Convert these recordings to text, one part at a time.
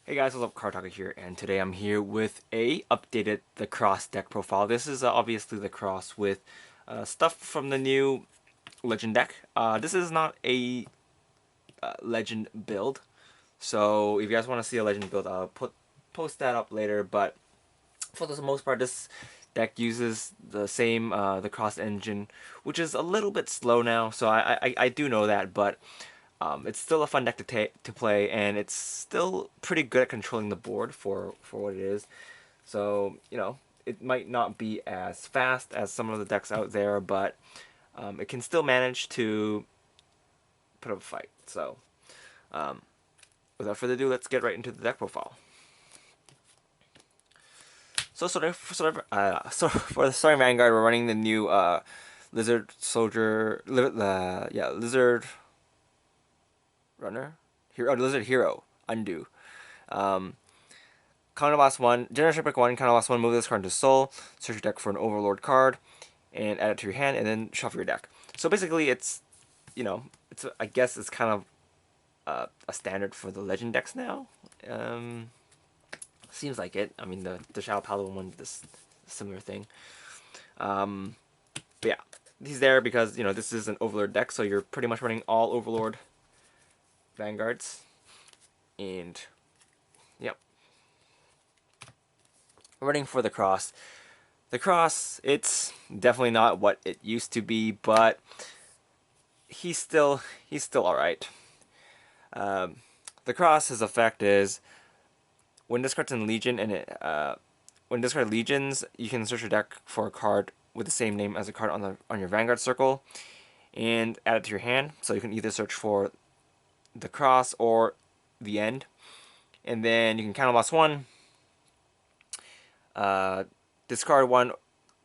Hey guys, what's up? Cardfight here, and today I'm here with a updated the cross deck profile. This is obviously the cross with stuff from the new legend deck. This is not a legend build, so if you guys want to see a legend build, I'll post that up later. But for the most part, this deck uses the same the cross engine, which is a little bit slow now. So I do know that, but it's still a fun deck to play, and it's still pretty good at controlling the board for what it is. So it might not be as fast as some of the decks out there, but it can still manage to put up a fight. So without further ado, let's get right into the deck profile. So for the starting Vanguard, we're running the new Lizard Soldier, Lizard Runner, Lizard Hero, Undo. Um, Counter last one, Generation Pick 1, counter last one, move this card into Soul, search your deck for an Overlord card, and add it to your hand, and then shuffle your deck. So basically, I guess it's kind of a standard for the Legend decks now. Seems like it. I mean, the Shadow Paladin one did this similar thing. But yeah, he's there because this is an Overlord deck, so you're pretty much running all Overlord Vanguards, and yep, running for the cross. The cross, it's definitely not what it used to be, but he's still all right. The cross, his effect is when this card's in Legion and when this card legions, you can search your deck for a card with the same name as a card on your Vanguard circle, and add it to your hand. So you can either search for the cross or the end, and then you can counter loss one. Discard one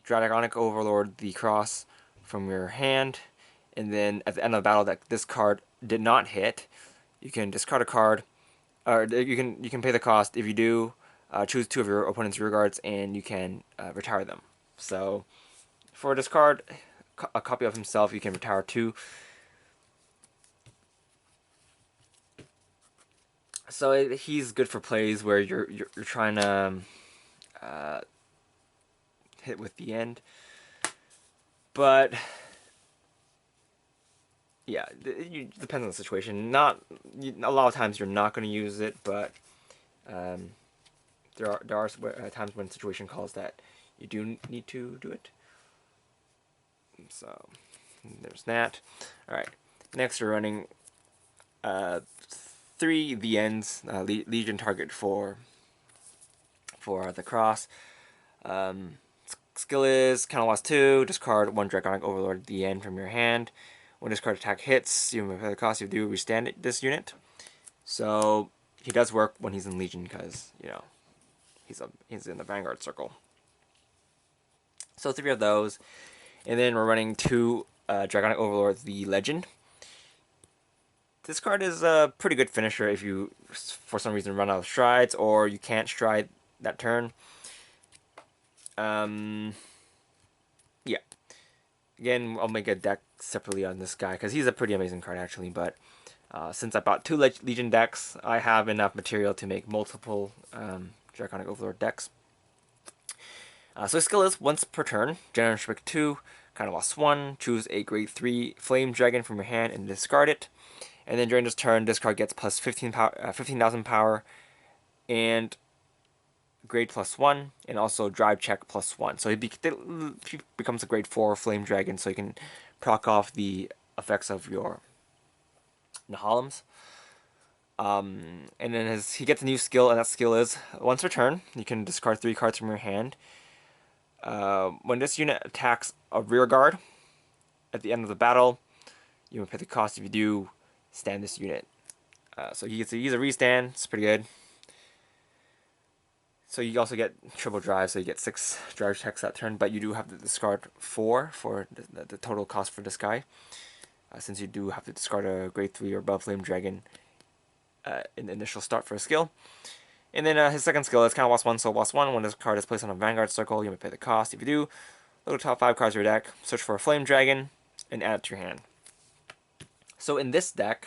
Dragonic Overlord the cross from your hand, and then at the end of the battle that this card did not hit, you can discard a card, or you can pay the cost. If you do, choose two of your opponent's rear guards, and you can retire them. So for a discard, a copy of himself, you can retire two. So he's good for plays where you're trying to hit with the end, but yeah, it depends on the situation. Not a lot of times you're not going to use it, but there are times when situation calls that you do need to do it. So there's that. All right, next we're running three the ends Legion target for the cross. Skill is counter loss 2, discard one Dragonic Overlord the end from your hand. When this card attack hits, you may pay the cost. You do restand this unit. So he does work when he's in Legion because he's in the Vanguard circle. So three of those, and then we're running two Dragonic Overlord the Legend. This card is a pretty good finisher if you, for some reason, run out of strides or you can't stride that turn. Yeah. Again, I'll make a deck separately on this guy because he's a pretty amazing card actually. But since I bought two Legion decks, I have enough material to make multiple Dragonic Overlord decks. So his skill is once per turn, Generation Pick 2, kind of lost 1, choose a grade 3 Flame Dragon from your hand and discard it. And then during this turn, this card gets plus 15,000 power, and grade +1, and also drive check +1. So he becomes a grade 4 Flame Dragon, so you can proc off the effects of your Nahalims. And then he gets a new skill, and that skill is once per turn, you can discard 3 cards from your hand. When this unit attacks a rear guard at the end of the battle, you will pay the cost. If you do, stand this unit. So he's a restand. It's pretty good. So you also get triple drive, so you get 6 drive checks that turn, but you do have to discard 4 for the total cost for this guy, since you do have to discard a grade 3 or above Flame Dragon in the initial start for a skill. And then his second skill is kind of lost 1, so lost 1. When this card is placed on a Vanguard circle, you may pay the cost. If you do, look at the top 5 cards of your deck, search for a Flame Dragon, and add it to your hand. So in this deck,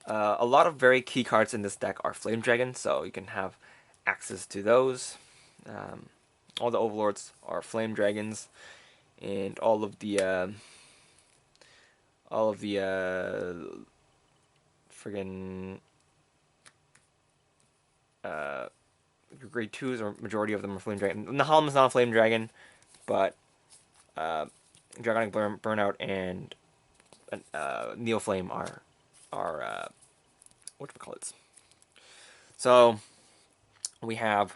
A lot of very key cards in this deck are Flame Dragon, so you can have access to those. All the Overlords are Flame Dragons, and all of the friggin' grade 2s, or majority of them are Flame Dragon. Nahalm is not a Flame Dragon, but Dragonic Burnout and Neo Flame are whatchamacallits. So we have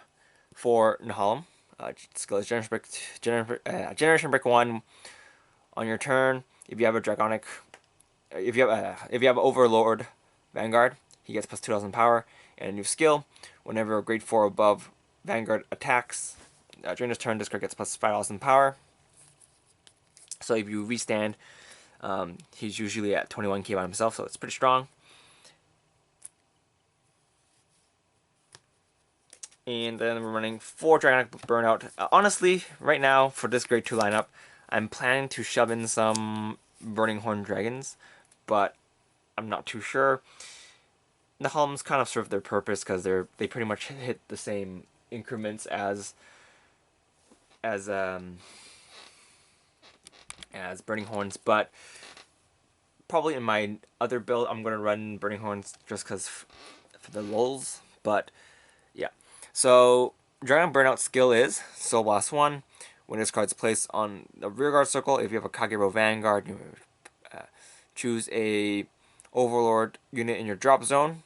for Nahalm, skill is Generation Brick 1. On your turn, if you have a Dragonic, if you have Overlord Vanguard, he gets plus 2,000 power, and a new skill. Whenever a grade 4 above Vanguard attacks, during his turn, this card gets plus 5,000 power. So if you restand, he's usually at 21k by himself, so it's pretty strong. And then we're running 4 Dragonic Burnout. Honestly, right now, for this grade 2 lineup, I'm planning to shove in some Burning Horn Dragons, but I'm not too sure. The Helms kind of serve their purpose because they pretty much hit the same increments as Burning Horns, but probably in my other build I'm gonna run Burning Horns just because for the lulz. But yeah, so Dragon Burnout skill is Soul Blast 1. When this card's placed on the rearguard circle, if you have a Kagero Vanguard, you choose a Overlord unit in your drop zone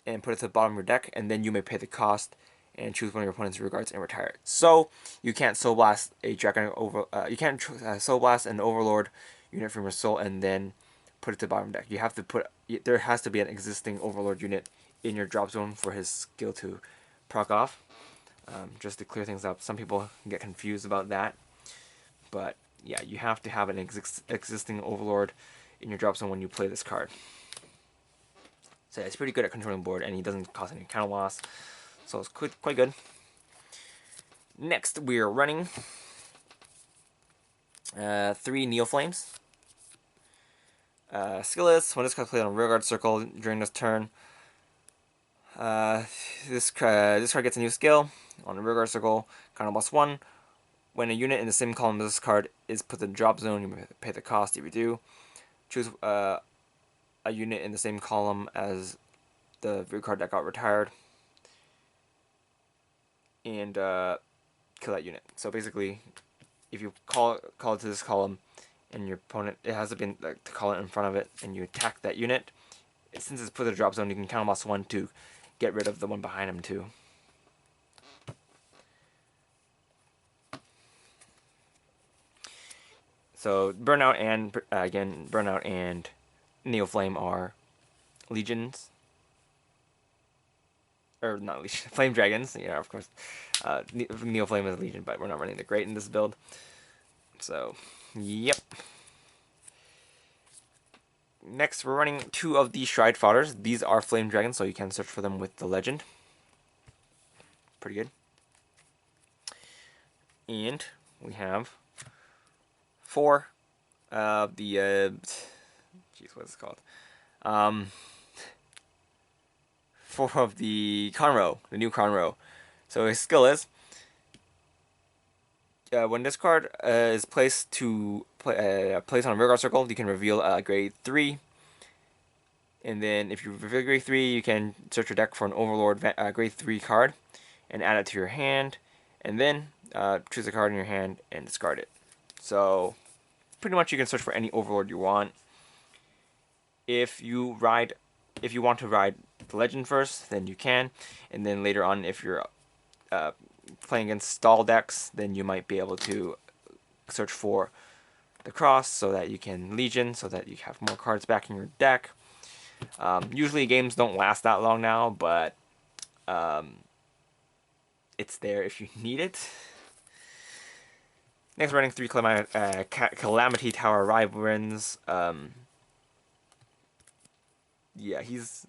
and put it to the bottom of your deck, and then you may pay the cost and choose one of your opponent's rearguards and retire it. So you can't Soul Blast a you can't Soul Blast an Overlord unit from your soul and then put it to the bottom of the deck. You have to there has to be an existing Overlord unit in your drop zone for his skill to proc off. Just to clear things up, some people get confused about that, but yeah, you have to have an existing Overlord in your drop zone when you play this card. So yeah, it's pretty good at controlling the board, and he doesn't cause any counter loss, so it's quite good. Next, we're running 3 Neo Flames. Skill is when this card is played on rearguard circle during this turn. This card gets a new skill on the rearguard circle, counter plus 1. When a unit in the same column as this card is put in the drop zone, you pay the cost. If you do, choose a unit in the same column as the rear card that got retired, and kill that unit. So basically, if you call it to this column, and your opponent, it has to be to call it in front of it, and you attack that unit, since it's put in the drop zone, you can counter plus 1 to get rid of the one behind him too. So Burnout and again Burnout and Neo Flame are legions, or not legion, Flame Dragons. Yeah, of course. Neo Flame is a legion, but we're not running the great in this build. So, yep. Next, we're running 2 of the Stride Fodders. These are Flame Dragons, so you can search for them with the legend. Pretty good. And we have 4 of the jeez, what is it called? 4 of the Conroe, the new Conroe. So his skill is when this card is placed placed on a rearguard circle, you can reveal a grade 3. And then if you reveal grade 3, you can search your deck for an Overlord grade 3 card and add it to your hand. And then choose a card in your hand and discard it. So pretty much you can search for any Overlord you want. If you want to ride the legend first, then you can. And then later on, if you're playing against stall decks, then you might be able to search for the cross so that you can legion, so that you have more cards back in your deck. Usually games don't last that long now, but it's there if you need it. Next, running 3 Calamity Tower Wyverns. Yeah, he's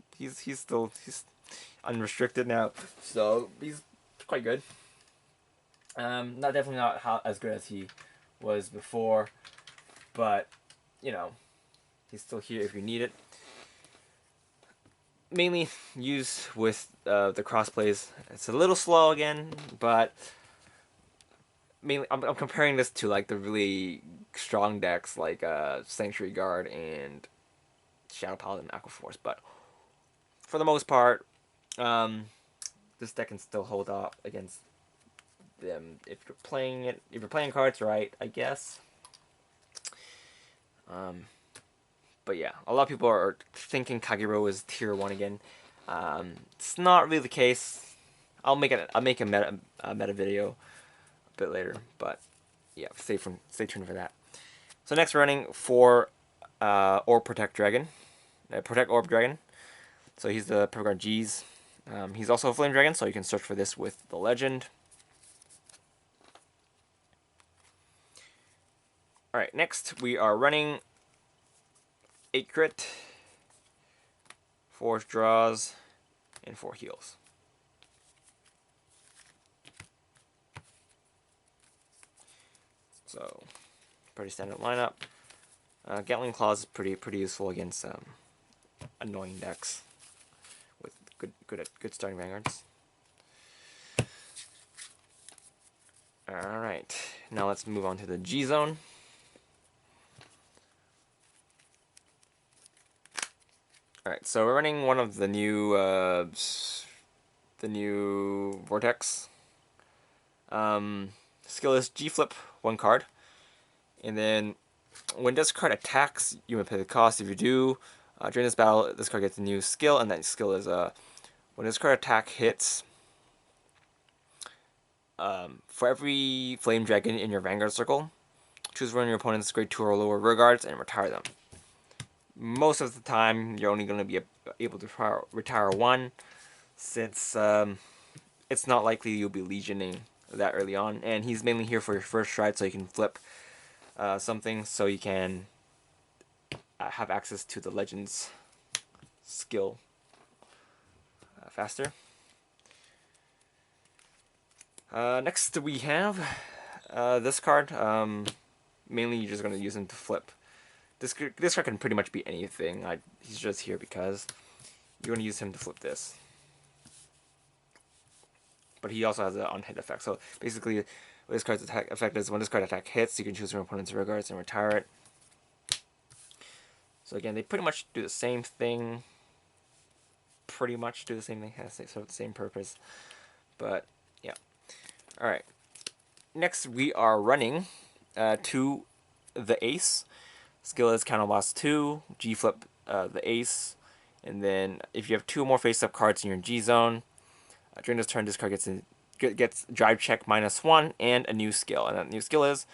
still unrestricted now, so he's quite good. Definitely not as good as he was before, but you know, he's still here if you need it. mainly used with the cross plays. It's a little slow again, but mainly I'm comparing this to like the really strong decks like Sanctuary Guard and Shadow Paladin Aqua Force. But for the most part, um, this deck can still hold up against them if you're playing it. If you're playing cards right, I guess. Um, but yeah, a lot of people are thinking Kagero is tier 1 again. It's not really the case. I'll make a meta video a bit later, but yeah, stay tuned for that. So next we're running for Orb Protect Dragon, Protect Orb Dragon. So he's the Purpose G's. He's also a Flame Dragon, so you can search for this with the legend. Alright, next we are running 8 crit, 4 draws, and 4 heals. So, pretty standard lineup. Gatling Claws is pretty useful against annoying decks with good starting vanguards. Alright, now let's move on to the G zone. Alright, so we're running one of the new Vortex. Skill is G flip 1 card. And then when this card attacks, you may pay the cost. If you do, during this battle, this card gets a new skill, and that skill is when this card attack hits, for every Flame Dragon in your Vanguard circle, choose one of your opponent's grade 2 or lower rear guards and retire them. Most of the time, you're only going to be able to retire 1, since it's not likely you'll be legioning that early on, and he's mainly here for your first stride, so you can flip something, so you can have access to the Legends skill faster. Next we have this card. Mainly you're just going to use him to flip. This card can pretty much be anything. He's just here because you're going to use him to flip this. But he also has an on-hit effect. So basically, what this card's attack effect is when this card attack hits, you can choose your opponent's rear guards and retire it. So again, they pretty much do the same thing. Has sort of the same purpose. But yeah. All right. Next, we are running to the Ace. Skill is counter loss 2. G flip the Ace, and then if you have 2 or more face-up cards in your G zone, during this turn, this card gets drive check -1 and a new skill. And that new skill is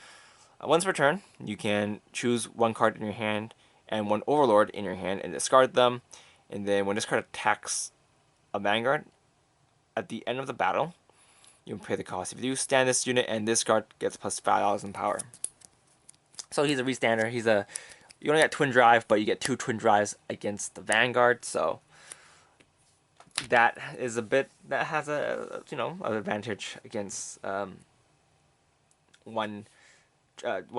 once per turn, you can choose 1 card in your hand and 1 Overlord in your hand and discard them. And then when this card attacks a Vanguard, at the end of the battle, you can pay the cost. If you do, stand this unit, and this card gets plus $5 in power. So he's a restander. You only get twin drive, but you get 2 twin drives against the Vanguard. So that has a an advantage against one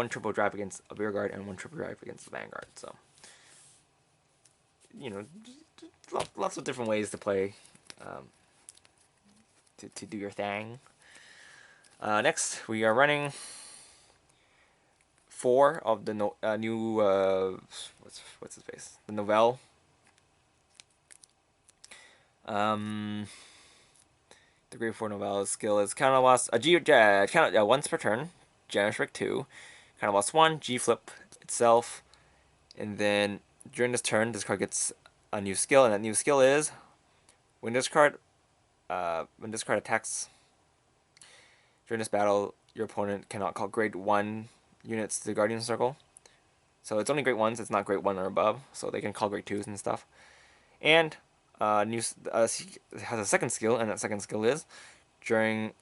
triple drive against a rear guard and 1 triple drive against the Vanguard. So lots of different ways to play to do your thing. Next, we are running 4 of the new what's his face? The Novell. The grade 4 Novell skill is counter loss once per turn. Generous Rick 2. Counter loss 1. G flip itself, and then during this turn, this card gets a new skill, and that new skill is when this card attacks during this battle, your opponent cannot call grade 1 units to the Guardian Circle. So it's only grade 1s, it's not grade 1 or above, so they can call grade 2s and stuff. And he has a second skill, and that second skill is during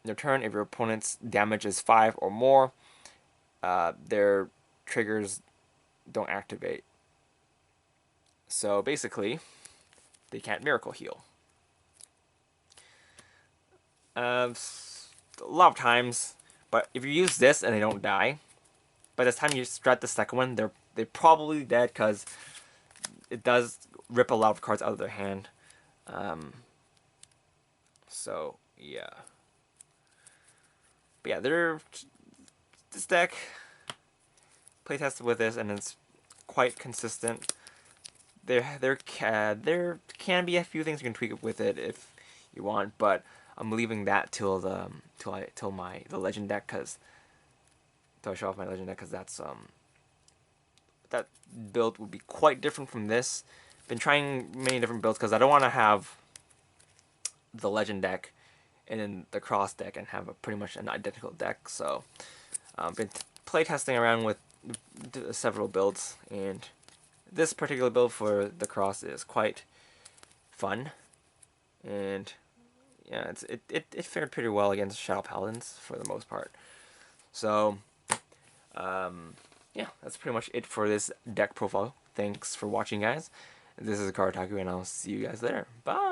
your turn, if your opponent's damage is 5 or more, their triggers don't activate. So basically, they can't miracle heal. A lot of times, but if you use this and they don't die, by the time you strat the second one, they're probably dead, because it does rip a lot of cards out of their hand. So yeah, but yeah, this deck playtested with this, and it's quite consistent. There can be a few things you can tweak with it if you want, but I'm leaving that till the legend deck, because till I show off my legend deck, because that build would be quite different from this. Been trying many different builds because I don't want to have the legend deck and then the cross deck and have pretty much an identical deck. So been playtesting around with several builds, and this particular build for the cross is quite fun, and yeah, it fared pretty well against Shadow Paladins for the most part. So yeah, that's pretty much it for this deck profile. Thanks for watching, guys. This is Karataku, and I'll see you guys later. Bye!